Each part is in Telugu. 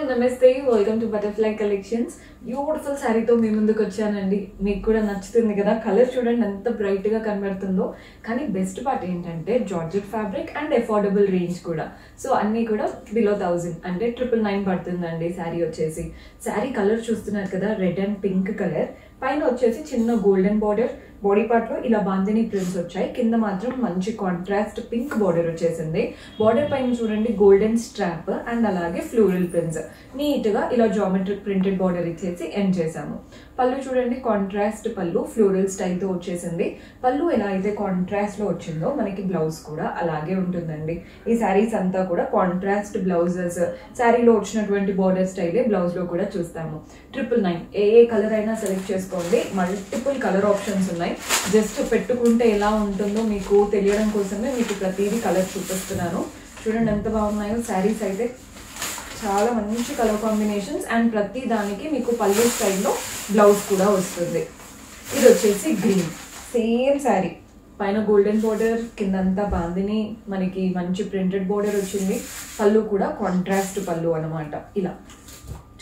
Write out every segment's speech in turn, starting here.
నమస్తే welcome to butterfly collections. Beautiful శారీతో మీ ముందుకు వచ్చానండి. మీకు కూడా నచ్చుతుంది కదా. కలర్ చూడండి ఎంత బ్రైట్ గా కనబడుతుందో. కానీ బెస్ట్ పార్ట్ ఏంటంటే georgette fabric and affordable range కూడా. సో అన్నీ కూడా బిలో 1000 అంటే 999 పడుతుందండి శారీ వచ్చేసి. శారీ కలర్ చూస్తున్నారు కదా, రెడ్ అండ్ పింక్ కలర్. పైన వచ్చేసి చిన్న గోల్డెన్ బార్డర్, బాడీ పార్ట్ లో ఇలా బాందిని ప్రింట్స్ వచ్చాయి. కింద మాత్రం మంచి కాంట్రాస్ట్ పింక్ బార్డర్ వచ్చేసింది. బార్డర్ పైన చూడండి గోల్డెన్ స్ట్రాప్ అండ్ అలాగే ఫ్లోరల్ ప్రింట్స్. నీట్ గా ఇలా జామెట్రిక్ ప్రింటెడ్ బార్డర్ ఇచ్చేసి ఎండ్ చేసాము. పళ్ళు చూడండి కాంట్రాస్ట్ పళ్ళు, ఫ్లోరల్ స్టైల్ తో వచ్చేసింది. పళ్ళు ఎలా అయితే కాంట్రాస్ట్ లో వచ్చిందో మనకి బ్లౌజ్ కూడా అలాగే ఉంటుందండి. ఈ శారీస్ అంతా కూడా కాంట్రాస్ట్ బ్లౌజెస్. శారీలో వచ్చినటువంటి బార్డర్ స్టైలే బ్లౌజ్ లో కూడా చూస్తాము. 999 ఏ కలర్ అయినా సెలెక్ట్ చేసుకోండి. మల్టిపుల్ కలర్ ఆప్షన్స్ ఉన్నాయి. జస్ట్ పెట్టుకుంటే ఎలా ఉంటుందో మీకు తెలియడం కోసమే మీకు ప్రతిదీ కలర్ చూపిస్తున్నాను. చూడండి ఎంత బాగున్నాయో శారీస్ అయితే. చాలా మంచి కలర్ కాంబినేషన్స్ అండ్ ప్రతి దానికి మీకు పళ్ళు స్టైల్లో బ్లౌజ్ కూడా వస్తుంది. ఇది వచ్చేసి గ్రీన్ సేమ్ శారీ, పైన గోల్డెన్ బార్డర్, కిందంతా బాందిని మనకి మంచి ప్రింటెడ్ బార్డర్ వచ్చింది. పళ్ళు కూడా కాంట్రాస్ట్ పళ్ళు అనమాట. ఇలా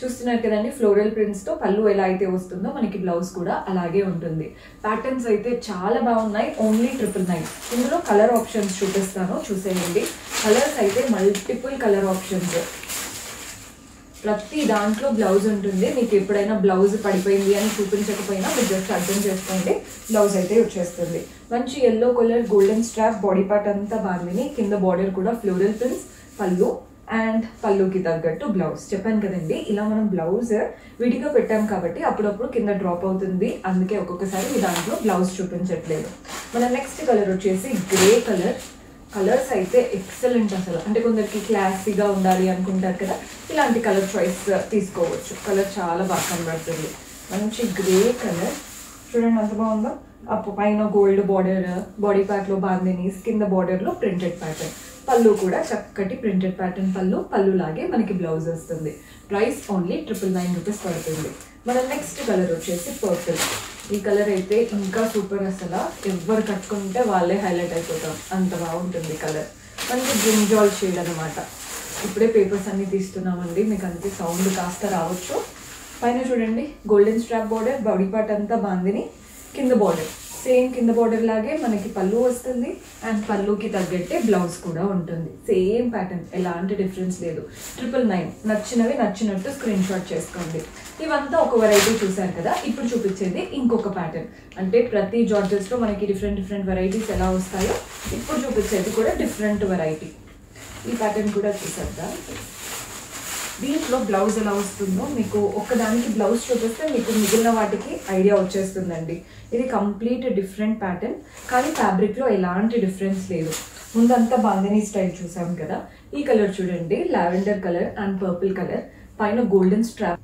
చూస్తున్నారు కదండి, ఫ్లోరల్ ప్రింట్స్ తో పళ్ళు ఎలా అయితే వస్తుందో మనకి బ్లౌజ్ కూడా అలాగే ఉంటుంది. ప్యాటర్న్స్ అయితే చాలా బాగున్నాయి. ఓన్లీ 999. ఇందులో కలర్ ఆప్షన్స్ చూపిస్తాను, చూసేయండి. కలర్స్ అయితే మల్టిపుల్ కలర్ ఆప్షన్స్. ప్రతి దాంట్లో బ్లౌజ్ ఉంటుంది. మీకు ఎప్పుడైనా బ్లౌజ్ పడిపోయింది అని చూపించకపోయినా మీరు జస్ట్ అర్థం చేసుకోండి, బ్లౌజ్ అయితే వచ్చేస్తుంది. మంచి yellow colour golden strap, body part అంతా బాగుంది. కింద బార్డర్ కూడా ఫ్లోరల్ ప్రింట్స్, పళ్ళు అండ్ పళ్ళుకి తగ్గట్టు బ్లౌజ్. చెప్పాను కదండి, ఇలా మనం బ్లౌజ్ విడిగా పెట్టాం కాబట్టి అప్పుడప్పుడు కింద డ్రాప్ అవుతుంది. అందుకే ఒక్కొక్కసారి మీ దాంట్లో బ్లౌజ్ చూపించట్లేదు. మన నెక్స్ట్ కలర్ వచ్చేసి గ్రే కలర్. కలర్స్ అయితే ఎక్సలెంట్ అసలు. అంటే కొందరికి క్లాసీగా ఉండాలి అనుకుంటారు కదా, ఇలాంటి కలర్ చాయిస్ తీసుకోవచ్చు. కలర్ చాలా బాగా కనబడుతుంది. మంచి గ్రే కలర్ చూడండి ఎంత బాగుందో. అప్పు పైన గోల్డ్ బార్డర్, బాడీ పార్ట్ లో బాందినీస్, కింద బార్డర్ లో ప్రింటెడ్ ప్యాటర్న్. పళ్ళు కూడా చక్కటి ప్రింటెడ్ ప్యాటర్న్ పళ్ళు. పళ్ళు లాగే మనకి బ్లౌజ్ వస్తుంది. ప్రైస్ ఓన్లీ 999 రూపీస్ పడుతుంది. మన నెక్స్ట్ కలర్ వచ్చేసి పర్పుల్. ఈ కలర్ అయితే ఇంకా సూపర్ అసలు. ఎవరు కట్టుకుంటే వాళ్ళే హైలైట్ అయిపోతాం, అంత బాగుంటుంది కలర్. మనకి బ్రింజాల్ షేడ్ అనమాట. ఇప్పుడే పేపర్స్ అన్ని తీస్తున్నామండి, మీకు అంతే సౌండ్ కాస్త రావచ్చు. పైన చూడండి golden strap border, body part అంతా బాందిని, కింద బార్డర్ సేమ్ కింద బార్డర్ లాగే మనకి పళ్ళు వస్తుంది అండ్ పళ్ళుకి తగ్గట్టే బ్లౌజ్ కూడా ఉంటుంది. సేమ్ ప్యాటర్న్, ఎలాంటి డిఫరెన్స్ లేదు. 999. నచ్చినవి నచ్చినట్టు స్క్రీన్ షాట్ చేసుకోండి. ఇవంతా ఒక వెరైటీ చూసారు కదా. ఇప్పుడు చూపించేది ఇంకొక ప్యాటర్న్. అంటే ప్రతి జార్జెస్ లో మనకి డిఫరెంట్ వెరైటీస్ ఎలా వస్తాయో ఇప్పుడు చూపించేది కూడా డిఫరెంట్ వెరైటీ. ఈ ప్యాటర్న్ కూడా చూసేద్దాం. దీంట్లో బ్లౌజ్ ఎలా వస్తుందో మీకు ఒక్కదానికి బ్లౌజ్ చూపిస్తే మీకు మిగిలిన వాటికి ఐడియా వచ్చేస్తుందండి. ఇది కంప్లీట్ డిఫరెంట్ ప్యాటర్న్, కానీ ఫ్యాబ్రిక్లో ఎలాంటి డిఫరెన్స్ లేదు. ముందంతా బాందిని స్టైల్ చూసాం కదా. ఈ కలర్ చూడండి, lavender colour and purple colour. పైన గోల్డెన్ స్ట్రాప్.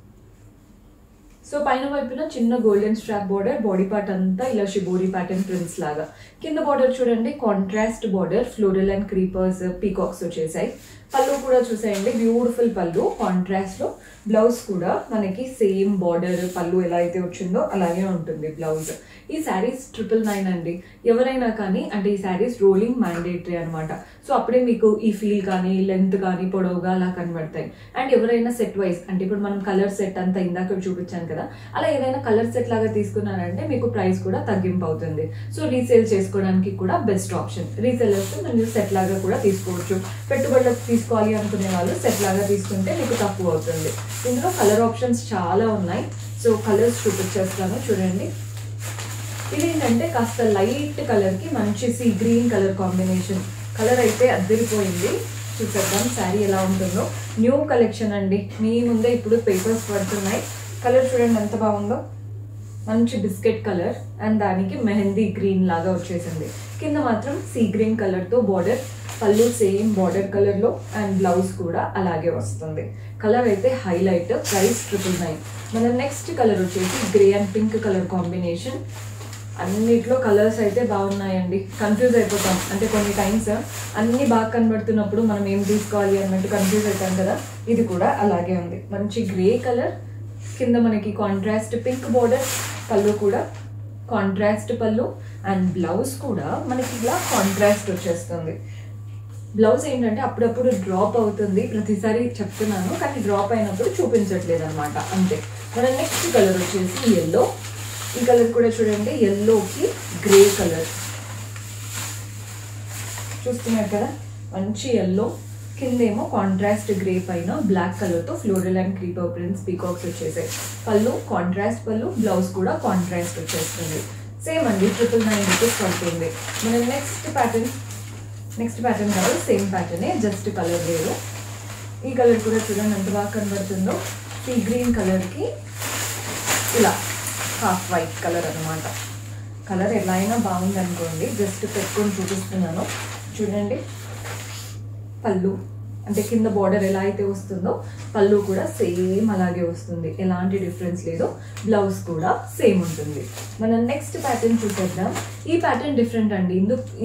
సో పైన వైపున చిన్న golden strap border, body part అంతా ఇలా షిబోరి ప్యాటర్న్ ప్రింట్స్ లాగా. కింద బార్డర్ చూడండి contrast border, floral and creepers, peacocks వచ్చేసాయి. పళ్ళు కూడా చూసేయండి, బ్యూటిఫుల్ పళ్ళు కాంట్రాస్ట్ లో. బ్లౌజ్ కూడా మనకి సేమ్ బార్డర్, పళ్ళు ఎలా అయితే వచ్చిందో అలాగే ఉంటుంది బ్లౌజ్. ఈ శారీస్ 999 అండి. ఎవరైనా కానీ అంటే ఈ శారీస్ రోలింగ్ మ్యాండేటరీ అనమాట. సో అప్పుడే మీకు ఈ ఫీల్ కానీ లెంత్ కానీ పొడవుగా అలా కనబడతాయి. అండ్ ఎవరైనా సెట్ వైజ్ అంటే ఇప్పుడు మనం కలర్ సెట్ అంతా ఇందాక చూపించాను కదా, అలా ఏదైనా కలర్ సెట్ లాగా తీసుకున్నారంటే మీకు ప్రైస్ కూడా తగ్గింపు అవుతుంది. సో రీసేల్ చేసుకోవడానికి కూడా బెస్ట్ ఆప్షన్. రీసేలర్స్ మీరు సెట్ లాగా కూడా తీసుకోవచ్చు. పెట్టుబడులకు తీసుకోవాలి అనుకునే వాళ్ళు సెట్ లాగా తీసుకుంటే మీకు తక్కువ అవుతుంది. ఇందులో కలర్ ఆప్షన్స్ చాలా ఉన్నాయి. సో కలర్స్ చూపించేస్తాను చూడండి. ఇదేంటంటే కాస్త లైట్ కలర్ కి మంచి sea green colour combination. Colour అయితే అద్దరిపోయింది. చూసేద్దాం శారీ ఎలా ఉంటుందో. న్యూ కలెక్షన్ అండి, మీ ముందే ఇప్పుడు పేపర్స్ పడుతున్నాయి. కలర్ చూడండి ఎంత బాగుందో. మంచి బిస్కెట్ కలర్ అండ్ దానికి మెహందీ గ్రీన్ లాగా వచ్చేసింది. కింద మాత్రం సీ గ్రీన్ కలర్ తో బార్డర్, పళ్ళు సేమ్ బార్డర్ కలర్ లో అండ్ బ్లౌజ్ కూడా అలాగే వస్తుంది. కలర్ అయితే హైలైట్. ప్రైస్ 999. మన నెక్స్ట్ కలర్ వచ్చేసి grey and pink colour combination. అన్నిట్లో కలర్స్ అయితే బాగున్నాయండి. కన్ఫ్యూజ్ అయిపోతాం, అంటే కొన్ని టైమ్స్ అన్ని బాగా కనబడుతున్నప్పుడు మనం ఏం తీసుకోవాలి అన్నట్టు కన్ఫ్యూజ్ అవుతాం కదా. ఇది కూడా అలాగే ఉంది. మంచి గ్రే కలర్, కింద మనకి కాంట్రాస్ట్ పింక్ బార్డర్, పళ్ళు కూడా కాంట్రాస్ట్ పళ్ళు అండ్ బ్లౌజ్ కూడా మనకి ఇలా కాంట్రాస్ట్ వచ్చేస్తుంది. బ్లౌజ్ ఏంటంటే అప్పుడప్పుడు డ్రాప్ అవుతుంది, ప్రతిసారి చెప్తున్నాను కానీ డ్రాప్ అయినప్పుడు చూపించట్లేదు అనమాట, అంతే. మన నెక్స్ట్ కలర్ వచ్చేసి ఎల్లో. ఈ కలర్ కూడా చూడండి, ఎల్లోకి గ్రే కలర్ చూస్తున్నారు కదా, మంచి ఎల్లో, కిందేమో కాంట్రాస్ట్ గ్రే పైన బ్లాక్ కలర్తో floral and creeper prints peacocks వచ్చేసాయి. పళ్ళు కాంట్రాస్ట్ పళ్ళు, బ్లౌజ్ కూడా కాంట్రాస్ట్ వచ్చేస్తుంది. సేమ్ అండి, 999 రూపీస్ పడుతుంది. మన నెక్స్ట్ ప్యాటర్న్ కాదు, సేమ్ ప్యాటర్నే, జస్ట్ కలర్ వేరు. ఈ కలర్ కూడా చూడండి ఎంత బాగా కనబడుతుందో, ఈ గ్రీన్ కలర్కి ఇలా హాఫ్ వైట్ కలర్ అనమాట. కలర్ ఎలా అయినా బాగుంది అనుకోండి, జస్ట్ పెట్టుకొని చూపిస్తున్నాను చూడండి. పళ్ళు అంటే కింద బార్డర్ ఎలా అయితే వస్తుందో పళ్ళు కూడా సేమ్ అలాగే వస్తుంది, ఎలాంటి డిఫరెన్స్ లేదు. బ్లౌజ్ కూడా సేమ్ ఉంటుంది. మనం నెక్స్ట్ ప్యాటర్న్ చూసేద్దాం. ఈ ప్యాటర్న్ డిఫరెంట్ అండి,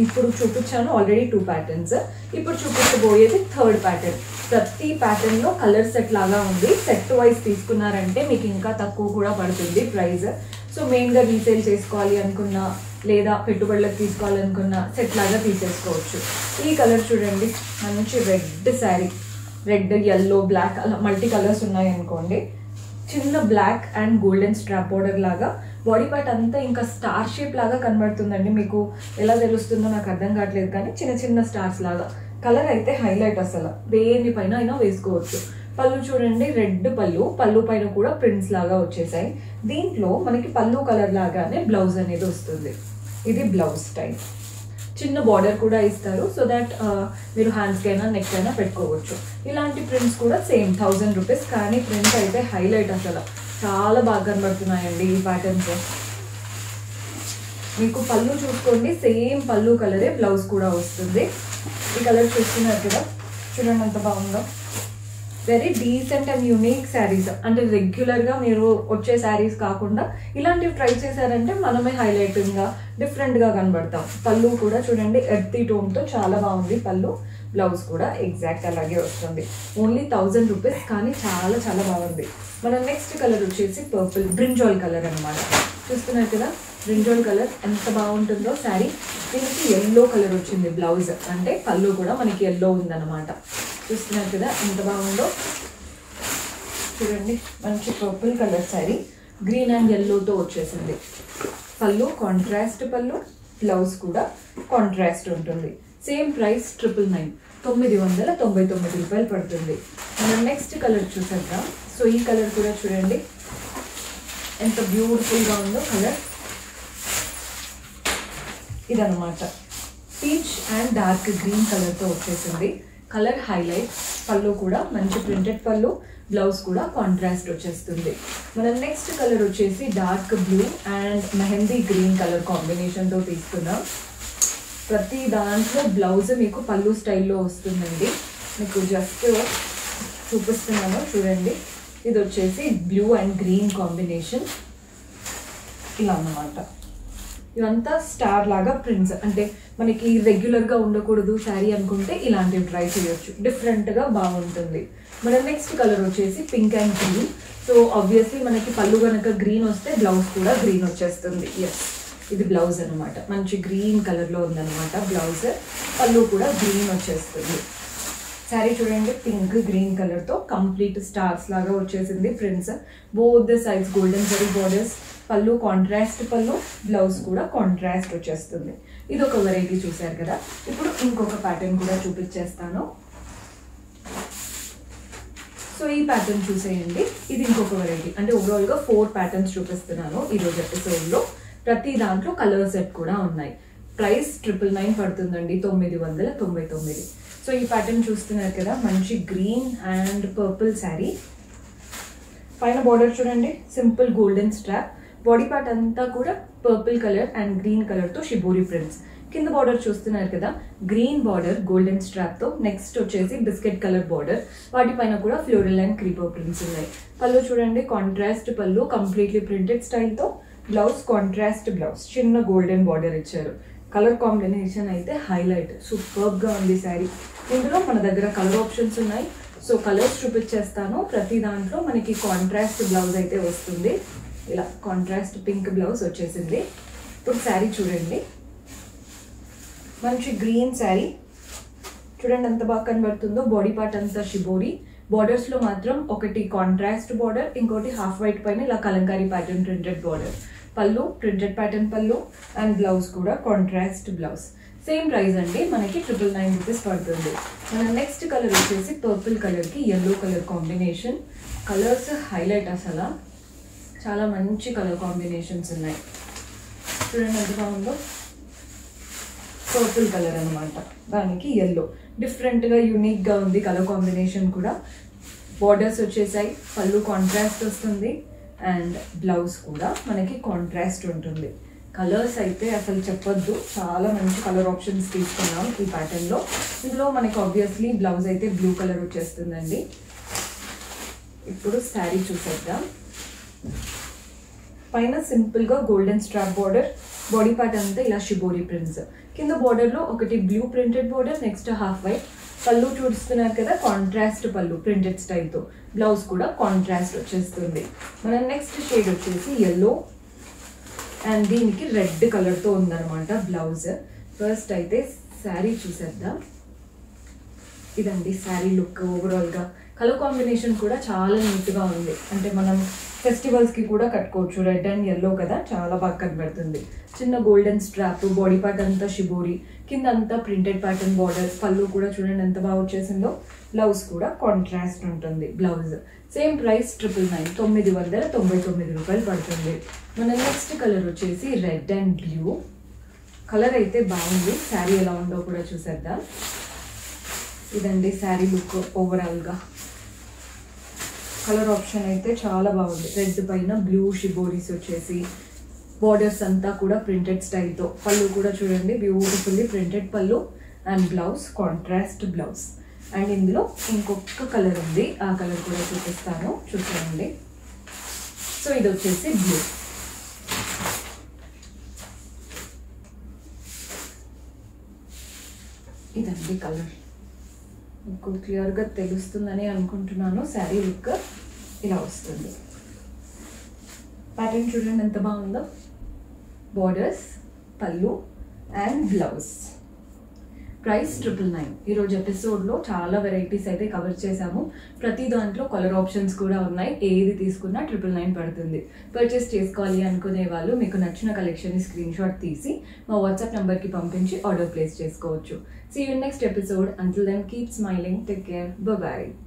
ఇప్పుడు చూపించాను ఆల్రెడీ 2 ప్యాటర్న్స్, ఇప్పుడు చూపించబోయేది 3rd ప్యాటర్న్. ప్రతి ప్యాటర్న్లో కలర్ సెట్ లాగా ఉంది. సెట్ వైజ్ తీసుకున్నారంటే మీకు ఇంకా తక్కువ కూడా పడుతుంది ప్రైస్. సో మెయిన్గా రీసేల్ చేసుకోవాలి అనుకున్నా లేదా పెట్టుబడులకు తీసుకోవాలనుకున్న సెట్ లాగా తీసేసుకోవచ్చు. ఈ కలర్ చూడండి, మంచి red sari, red yellow black అలా మల్టీ కలర్స్ ఉన్నాయి అనుకోండి. చిన్న black and golden strap border లాగా బాడీ పార్ట్ అంతా ఇంకా స్టార్ షేప్ లాగా కనబడుతుందండి. మీకు ఎలా తెలుస్తుందో నాకు అర్థం కావట్లేదు కానీ చిన్న చిన్న స్టార్స్ లాగా. కలర్ అయితే హైలైట్, అసలు దేని పైన అయినా వేసుకోవచ్చు. పళ్ళు చూడండి, రెడ్ పళ్ళు పైన కూడా ప్రింట్స్ లాగా వచ్చేసాయి. దీంట్లో మనకి పళ్ళు కలర్ లాగానే బ్లౌజ్ అనేది వస్తుంది. ఇది బ్లౌజ్ స్టైల్, చిన్న బార్డర్ కూడా ఇస్తారు, సో దట్ మీరు హ్యాండ్స్కి అయినా నెక్ అయినా పెట్టుకోవచ్చు. ఇలాంటి ప్రింట్స్ కూడా సేమ్ 1000 రూపీస్, కానీ ప్రింట్ అయితే హైలైట్, అసలు చాలా బాగా కనబడుతున్నాయండి ఈ ప్యాటర్న్స్. మీకు పళ్ళు చూసుకోండి, సేమ్ పళ్ళు కలరే బ్లౌజ్ కూడా వస్తుంది. ఈ కలర్ చూస్తున్నారు కదా, చూడండి ఎంత బాగుందో. Very decent and unique saris, అంటే రెగ్యులర్గా మీరు వచ్చే శారీస్ కాకుండా ఇలాంటివి ట్రై చేశారంటే మనమే హైలైటింగ్గా డిఫరెంట్గా కనబడతాం. పళ్ళు కూడా చూడండి ఎర్తీ టోన్తో చాలా బాగుంది పళ్ళు. బ్లౌజ్ కూడా ఎగ్జాక్ట్ అలాగే వస్తుంది. ఓన్లీ 1000 రూపీస్, కానీ చాలా చాలా బాగుంది. మన నెక్స్ట్ కలర్ వచ్చేసి పర్పుల్ బ్రింజాల్ కలర్ అనమాట. చూస్తున్నారు కదా బ్రింజాల్ కలర్ ఎంత బాగుంటుందో శారీ. దీనికి ఎల్లో కలర్ వచ్చింది బ్లౌజ్, అంటే పళ్ళు కూడా మనకి ఎల్లో ఉందన్నమాట. చూస్తున్నారు కదా ఎంత బాగుందో. చూడండి మంచి purple colour sari, green and ఎల్లోతో వచ్చేసింది. పళ్ళు కాంట్రాస్ట్ పళ్ళు, బ్లౌజ్ కూడా కాంట్రాస్ట్ ఉంటుంది. సేమ్ ప్రైస్ 999 రూపాయలు పడుతుంది. మనం నెక్స్ట్ కలర్ చూసేద్దాం. సో ఈ కలర్ కూడా చూడండి ఎంత బ్యూటిఫుల్గా ఉందో కలర్. ఇదన్నమాట పీచ్ అండ్ డార్క్ గ్రీన్ కలర్తో వచ్చేసింది. కలర్ హైలైట్, పళ్ళు కూడా మంచి ప్రింటెడ్ పళ్ళు, బ్లౌజ్ కూడా కాంట్రాస్ట్ వచ్చేస్తుంది. మన నెక్స్ట్ కలర్ వచ్చేసి dark blue and mehndi green colour కాంబినేషన్తో తీసుకున్నాం. ప్రతి దాంట్లో బ్లౌజ్ మీకు పళ్ళు స్టైల్లో వస్తుందండి. మీకు జస్ట్ చూపిస్తున్నాను చూడండి. ఇది వచ్చేసి బ్లూ అండ్ గ్రీన్ కాంబినేషన్, ఇలా అన్నమాట. ఇవంతా స్టార్ లాగా ప్రింట్స్, అంటే మనకి రెగ్యులర్గా ఉండకూడదు శారీ అనుకుంటే ఇలాంటివి ట్రై చేయొచ్చు, డిఫరెంట్గా బాగుంటుంది. మన నెక్స్ట్ కలర్ వచ్చేసి pink and green. So obviously మనకి పళ్ళు కనుక గ్రీన్ వస్తే బ్లౌజ్ కూడా గ్రీన్ వచ్చేస్తుంది. ఎస్, ఇది బ్లౌజ్ అనమాట. మంచి గ్రీన్ కలర్లో ఉందన్నమాట బ్లౌజ్, పళ్ళు కూడా గ్రీన్ వచ్చేస్తుంది. శారీ చూడండి పింక్ గ్రీన్ కలర్తో కంప్లీట్ స్టార్స్ లాగా వచ్చేసింది prints. Both the sides golden zari borders. పళ్ళు కాంట్రాస్ట్ పళ్ళు, బ్లౌజ్ కూడా కాంట్రాస్ట్ వచ్చేస్తుంది. ఇది ఒక వెరైటీ చూసారు కదా. ఇప్పుడు ఇంకొక ప్యాటర్న్ కూడా చూపించేస్తాను. సో ఈ ప్యాటర్న్ చూసేయండి. ఇది ఇంకొక వెరైటీ, అంటే ఓవరాల్గా 4 ప్యాటర్న్స్ చూపిస్తున్నాను ఈరోజు ఎపిసోడ్లో. ప్రతి దాంట్లో కలర్ సెట్ కూడా ఉన్నాయి. ప్రైస్ 999 పడుతుందండి, 999. సో ఈ ప్యాటర్న్ చూస్తున్నారు కదా, మంచి గ్రీన్ అండ్ పర్పుల్ శారీ. పైన బార్డర్ చూడండి simple golden strap, body part అంతా కూడా పర్పుల్ కలర్ అండ్ గ్రీన్ కలర్తో షిబోరి ప్రింట్స్. కింద బార్డర్ చూస్తున్నారు కదా, గ్రీన్ బార్డర్ గోల్డెన్ స్ట్రాప్తో. నెక్స్ట్ వచ్చేసి బిస్కెట్ కలర్ బార్డర్, వాటిపైన కూడా ఫ్లోరల్ అండ్ క్రీపర్ ప్రింట్స్ ఉన్నాయి. పళ్ళు చూడండి కాంట్రాస్ట్ పళ్ళు, కంప్లీట్లీ ప్రింటెడ్ స్టైల్తో. బ్లౌజ్ కాంట్రాస్ట్ బ్లౌజ్, చిన్న గోల్డెన్ బార్డర్ ఇచ్చారు. కలర్ కాంబినేషన్ అయితే హైలైట్, సూపర్గా ఉంది శారీ. ఇందులో మన దగ్గర కలర్ ఆప్షన్స్ ఉన్నాయి. సో కలర్స్ చూపించేస్తాను. ప్రతి దాంట్లో మనకి కాంట్రాస్ట్ బ్లౌజ్ అయితే వస్తుంది. ఇలా కాంట్రాస్ట్ పింక్ బ్లౌజ్ వచ్చేసింది. ఇప్పుడు శారీ చూడండి, మంచి గ్రీన్ శారీ, చూడండి ఎంత బాగా కనబడుతుందో. బాడీ పార్ట్ అంతా షిబోరి, బార్డర్స్ లో మాత్రం ఒకటి కాంట్రాస్ట్ బార్డర్, ఇంకోటి హాఫ్ వైట్ పైన ఇలా కలంకారీ ప్యాటర్న్ ప్రింటెడ్ బార్డర్. పళ్ళు ప్రింటెడ్ ప్యాటర్న్ పళ్ళు అండ్ బ్లౌజ్ కూడా కాంట్రాస్ట్ బ్లౌజ్. సేమ్ ప్రైస్ అండి, మనకి 999 రూపీస్ పడుతుంది. మన నెక్స్ట్ కలర్ వచ్చేసి పర్పుల్ కలర్ కి yellow colour combination. Colours highlight, అసలు చాలా మంచి కలర్ కాంబినేషన్స్ ఉన్నాయి. చూడండి ఎంత బాగుందో. పర్పుల్ కలర్ అనమాట, దానికి ఎల్లో. డిఫరెంట్గా యూనిక్గా ఉంది కలర్ కాంబినేషన్ కూడా. బార్డర్స్ వచ్చేసాయి, పళ్ళు కాంట్రాస్ట్ వస్తుంది అండ్ బ్లౌజ్ కూడా మనకి కాంట్రాస్ట్ ఉంటుంది. కలర్స్ అయితే అసలు చెప్పొద్దు, చాలా మంచి కలర్ ఆప్షన్స్ తీసుకున్నాం ఈ ప్యాటర్న్లో. ఇందులో మనకి ఆబ్వియస్లీ బ్లౌజ్ అయితే బ్లూ కలర్ వచ్చేస్తుందండి. ఇప్పుడు శారీ చూసేద్దాం. పైన సింపుల్గా golden strap border, body part అంతా ఇలా షిబోరి ప్రింట్స్. కింద బార్డర్లో ఒకటి blue printed border, next half white. పళ్ళు చూస్తున్నారు కదా, కాంట్రాస్ట్ పళ్ళు ప్రింటెడ్ స్టైల్తో. బ్లౌజ్ కూడా కాంట్రాస్ట్ వచ్చేస్తుంది. మన నెక్స్ట్ షేడ్ వచ్చేసి ఎల్లో అండ్ దీనికి రెడ్ కలర్తో ఉందన్నమాట బ్లౌజ్. ఫస్ట్ అయితే శారీ చూసేద్దాం. ఇదండి శారీ లుక్. ఓవరాల్గా కలర్ కాంబినేషన్ కూడా చాలా నీట్గా ఉంది. అంటే మనం ఫెస్టివల్స్కి కూడా కట్టుకోవచ్చు. రెడ్ అండ్ ఎల్లో కదా, చాలా బాగా కనబడుతుంది. చిన్న గోల్డెన్ స్ట్రాప్, బాడీ పార్ట్ అంతా షిబోరి, కింద అంతా ప్రింటెడ్ ప్యాటర్న్ బార్డర్. పళ్ళు కూడా చూడండి ఎంత బాగా వచ్చేసిందో. బ్లౌజ్ కూడా కాంట్రాస్ట్ ఉంటుంది. బ్లౌజ్ సేమ్ ప్రైస్ 999 రూపాయలు పడుతుంది. మన నెక్స్ట్ కలర్ వచ్చేసి రెడ్ అండ్ బ్లూ కలర్. అయితే బాగుంది. శారీ ఎలా ఉందో కూడా చూసేద్దాం. ఇదండి శారీ లుక్ ఓవరాల్గా. కలర్ ఆప్షన్ అయితే చాలా బాగుంది. రెడ్ పైన బ్లూ షిబోరీస్ వచ్చేసి, బార్డర్స్ అంతా కూడా ప్రింటెడ్ స్టైల్తో. పళ్ళు కూడా చూడండి బ్యూటిఫుల్లీ ప్రింటెడ్ పళ్ళు and blouse contrast blouse. And ఇందులో ఇంకొక కలర్ ఉంది, ఆ కలర్ కూడా చూపిస్తాను, చూసేయండి. సో ఇది వచ్చేసి బ్లూ. ఇదండి కలర్. మీకు క్లియర్గా తెలుస్తుందని అనుకుంటున్నాను. శారీ లుక్ ఇలా వస్తుంది. ప్యాటర్న్ చూడండి ఎంత బాగుందో. బార్డర్స్, పళ్ళు అండ్ బ్లౌజ్. ప్రైస్ 999. ఈరోజు ఎపిసోడ్లో చాలా వెరైటీస్ అయితే కవర్ చేశాము. ప్రతి దాంట్లో కలర్ ఆప్షన్స్ కూడా ఉన్నాయి. ఏది తీసుకున్నా 999 పడుతుంది. పర్చేస్ చేసుకోవాలి అనుకునే వాళ్ళు మీకు నచ్చిన కలెక్షన్ స్క్రీన్ షాట్ తీసి మా వాట్సాప్ నెంబర్కి పంపించి ఆర్డర్ ప్లేస్ చేసుకోవచ్చు. See you in next episode. Until then, keep smiling. Take care. Bye-bye.